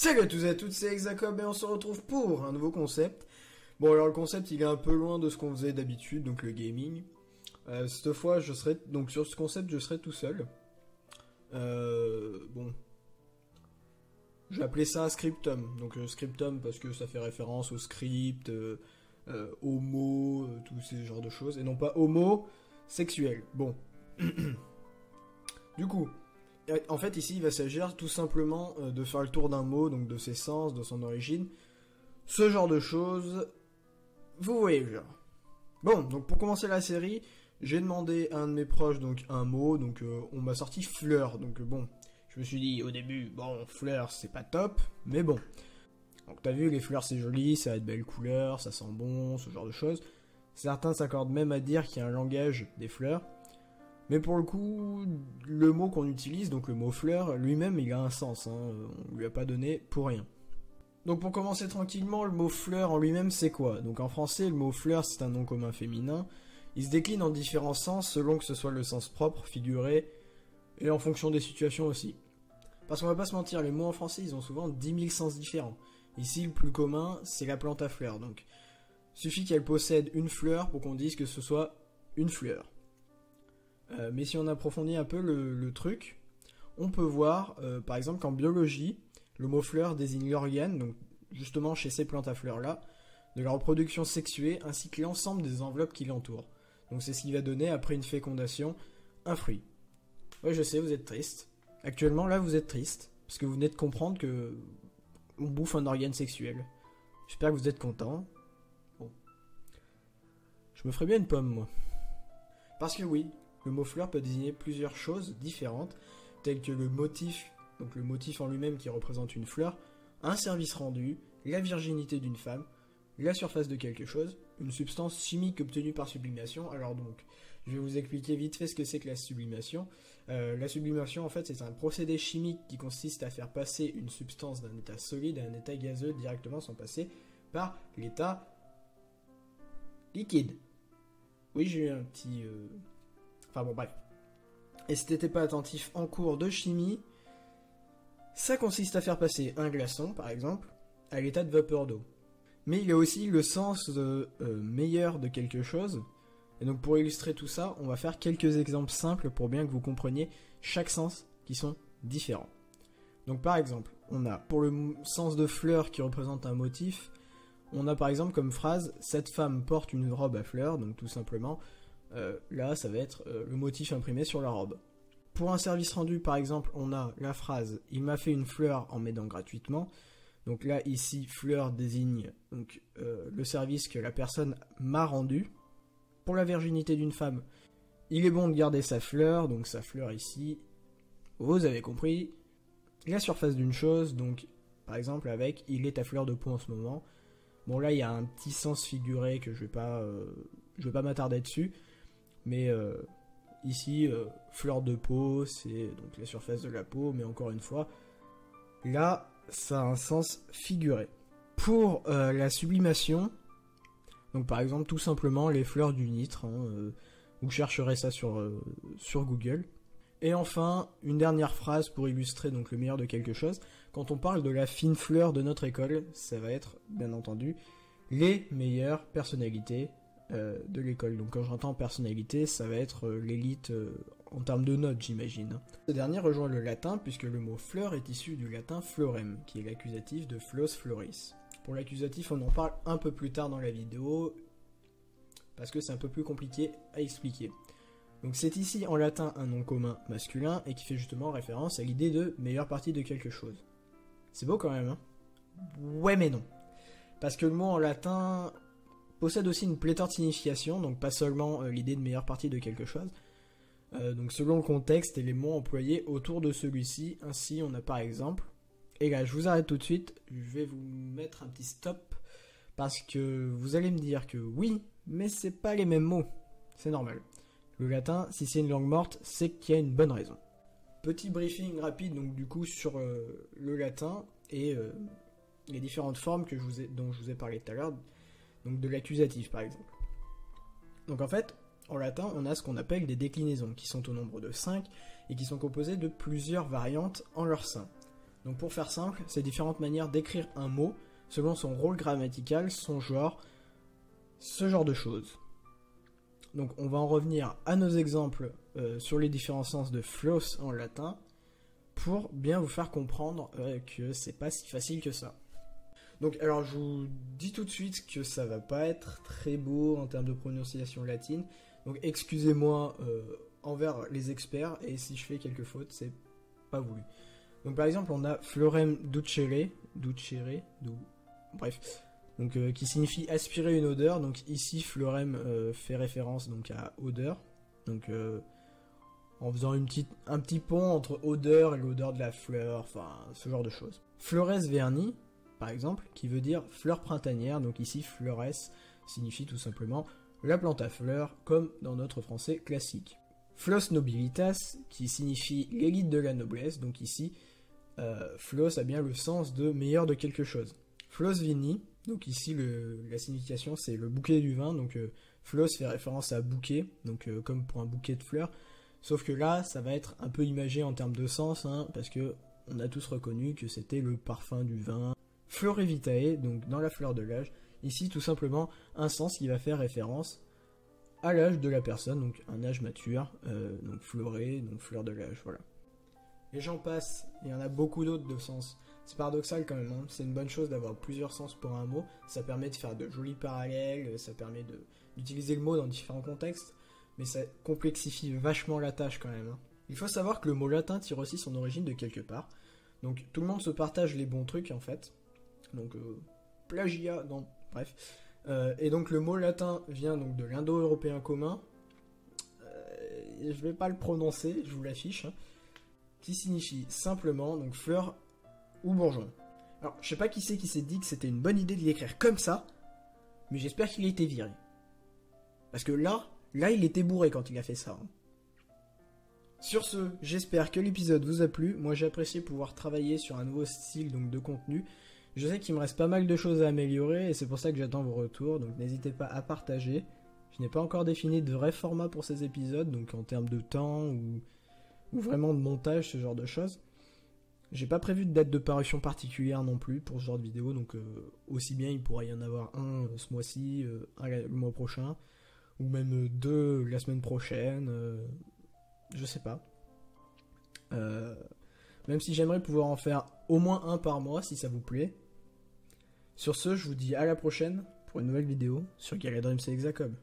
Salut à tous et à toutes, c'est Hexacob et on se retrouve pour un nouveau concept. Bon alors le concept il est un peu loin de ce qu'on faisait d'habitude, donc le gaming. Cette fois je serai, donc sur ce concept je serai tout seul. Bon. Je vais appeler ça Scriptum. Donc Scriptum parce que ça fait référence au script, aux mots, tous ces genres de choses. Et non pas homo sexuel. Bon. Du coup, en fait ici il va s'agir tout simplement de faire le tour d'un mot, donc de ses sens, de son origine. Ce genre de choses, vous voyez le genre. Bon, donc pour commencer la série, j'ai demandé à un de mes proches donc un mot, donc on m'a sorti fleur, donc bon, je me suis dit au début, bon, fleur c'est pas top, mais bon. Donc t'as vu, les fleurs c'est joli, ça a de belles couleurs, ça sent bon, ce genre de choses. Certains s'accordent même à dire qu'il y a un langage des fleurs. Mais pour le coup, le mot qu'on utilise, donc le mot fleur, lui-même il a un sens, hein, on lui a pas donné pour rien. Donc pour commencer tranquillement, le mot fleur en lui-même c'est quoi? Donc en français, le mot fleur c'est un nom commun féminin. Il se décline en différents sens selon que ce soit le sens propre, figuré, et en fonction des situations aussi. Parce qu'on va pas se mentir, les mots en français ils ont souvent 10 000 sens différents. Ici le plus commun c'est la plante à fleurs, donc suffit qu'elle possède une fleur pour qu'on dise que ce soit une fleur. Mais si on approfondit un peu le truc, on peut voir par exemple qu'en biologie, le mot fleur désigne l'organe, donc justement chez ces plantes à fleurs là, de la reproduction sexuée ainsi que l'ensemble des enveloppes qui l'entourent. Donc c'est ce qui va donner après une fécondation un fruit. Ouais, je sais, vous êtes triste. Actuellement là vous êtes triste parce que vous venez de comprendre que on bouffe un organe sexuel. J'espère que vous êtes content. Bon, je me ferais bien une pomme moi. Parce que oui, le mot fleur peut désigner plusieurs choses différentes, telles que le motif, donc le motif en lui-même qui représente une fleur, un service rendu, la virginité d'une femme, la surface de quelque chose, une substance chimique obtenue par sublimation. Alors donc, je vais vous expliquer vite fait ce que c'est que la sublimation. La sublimation, en fait, c'est un procédé chimique qui consiste à faire passer une substance d'un état solide à un état gazeux directement sans passer par l'état liquide. Oui, j'ai eu un petit... Enfin bon, bref. Et si t'étais pas attentif en cours de chimie, ça consiste à faire passer un glaçon, par exemple, à l'état de vapeur d'eau. Mais il y a aussi le sens meilleur de quelque chose. Et donc pour illustrer tout ça, on va faire quelques exemples simples pour bien que vous compreniez chaque sens qui sont différents. Donc par exemple, on a pour le sens de fleur qui représente un motif, on a par exemple comme phrase « Cette femme porte une robe à fleurs », donc tout simplement... là, ça va être le motif imprimé sur la robe. Pour un service rendu, par exemple, on a la phrase « Il m'a fait une fleur en m'aidant gratuitement ». Donc là, ici, fleur désigne donc, le service que la personne m'a rendu. Pour la virginité d'une femme, il est bon de garder sa fleur, donc sa fleur ici. Vous avez compris. La surface d'une chose, donc par exemple avec « Il est ta fleur de peau en ce moment ». Bon là, il y a un petit sens figuré que je vais pas m'attarder dessus. Mais ici, fleur de peau, c'est donc la surface de la peau, mais encore une fois, là, ça a un sens figuré. Pour la sublimation, donc par exemple, tout simplement, les fleurs du nitre, hein, vous chercherez ça sur Google. Et enfin, une dernière phrase pour illustrer donc le meilleur de quelque chose. Quand on parle de la fine fleur de notre école, ça va être, bien entendu, les meilleures personnalités de l'école. Donc quand j'entends personnalité, ça va être l'élite en termes de notes, j'imagine. Ce dernier rejoint le latin puisque le mot fleur est issu du latin florem, qui est l'accusatif de flos floris. Pour l'accusatif, on en parle un peu plus tard dans la vidéo, parce que c'est un peu plus compliqué à expliquer. Donc c'est ici en latin un nom commun masculin, et qui fait justement référence à l'idée de meilleure partie de quelque chose. C'est beau quand même, hein? Ouais mais non. Parce que le mot en latin... possède aussi une pléthore de significations, donc pas seulement l'idée de meilleure partie de quelque chose. Donc selon le contexte et les mots employés autour de celui-ci, ainsi on a par exemple, et là je vous arrête tout de suite, je vais vous mettre un petit stop, parce que vous allez me dire que oui, mais c'est pas les mêmes mots, c'est normal. Le latin, si c'est une langue morte, c'est qu'il y a une bonne raison. Petit briefing rapide donc du coup sur le latin et les différentes formes dont je vous ai parlé tout à l'heure, donc de l'accusatif par exemple. Donc en fait, en latin, on a ce qu'on appelle des déclinaisons, qui sont au nombre de 5, et qui sont composées de plusieurs variantes en leur sein. Donc pour faire simple, c'est différentes manières d'écrire un mot selon son rôle grammatical, son genre, ce genre de choses. Donc on va en revenir à nos exemples sur les différents sens de flos en latin pour bien vous faire comprendre que c'est pas si facile que ça. Donc alors je vous dis tout de suite que ça va pas être très beau en termes de prononciation latine. Donc excusez-moi envers les experts et si je fais quelques fautes, c'est pas voulu. Donc par exemple on a florem ducere, bref, donc qui signifie aspirer une odeur. Donc ici florem fait référence donc à odeur. Donc en faisant un petit pont entre odeur et l'odeur de la fleur, enfin ce genre de choses. Flores verni, par exemple, qui veut dire fleur printanière. Donc ici flores signifie tout simplement la plante à fleurs, comme dans notre français classique. Flos nobilitas, qui signifie l'élite de la noblesse. Donc ici flos a bien le sens de meilleur de quelque chose. Flos vini, donc ici la signification c'est le bouquet du vin. Donc flos fait référence à bouquet, donc comme pour un bouquet de fleurs. Sauf que là, ça va être un peu imagé en termes de sens, parce que on a tous reconnu que c'était le parfum du vin. Flore vitae, donc dans la fleur de l'âge, ici tout simplement un sens qui va faire référence à l'âge de la personne, donc un âge mature, donc floré, donc fleur de l'âge, voilà. Et j'en passe, il y en a beaucoup d'autres de sens. C'est paradoxal quand même, c'est une bonne chose d'avoir plusieurs sens pour un mot, ça permet de faire de jolis parallèles, ça permet d'utiliser le mot dans différents contextes, mais ça complexifie vachement la tâche quand même. Il faut savoir que le mot latin tire aussi son origine de quelque part, donc tout le monde se partage les bons trucs en fait, donc plagiat, non, bref. Et donc le mot latin vient donc de l'indo-européen commun, je vais pas le prononcer, je vous l'affiche, qui signifie simplement donc fleur ou bourgeon. Alors je sais pas qui c'est qui s'est dit que c'était une bonne idée de l'écrire comme ça, mais j'espère qu'il a été viré. Parce que là il était bourré quand il a fait ça. Sur ce, j'espère que l'épisode vous a plu. Moi j'ai apprécié pouvoir travailler sur un nouveau style donc de contenu. Je sais qu'il me reste pas mal de choses à améliorer et c'est pour ça que j'attends vos retours, donc n'hésitez pas à partager. Je n'ai pas encore défini de vrai format pour ces épisodes, donc en termes de temps ou vraiment de montage, ce genre de choses. J'ai pas prévu de date de parution particulière non plus pour ce genre de vidéo, donc aussi bien il pourrait y en avoir un ce mois-ci, un le mois prochain, ou même deux la semaine prochaine, je sais pas. Même si j'aimerais pouvoir en faire au moins un par mois si ça vous plaît. Sur ce, je vous dis à la prochaine pour une nouvelle vidéo sur Galadrim c'est Hexacom.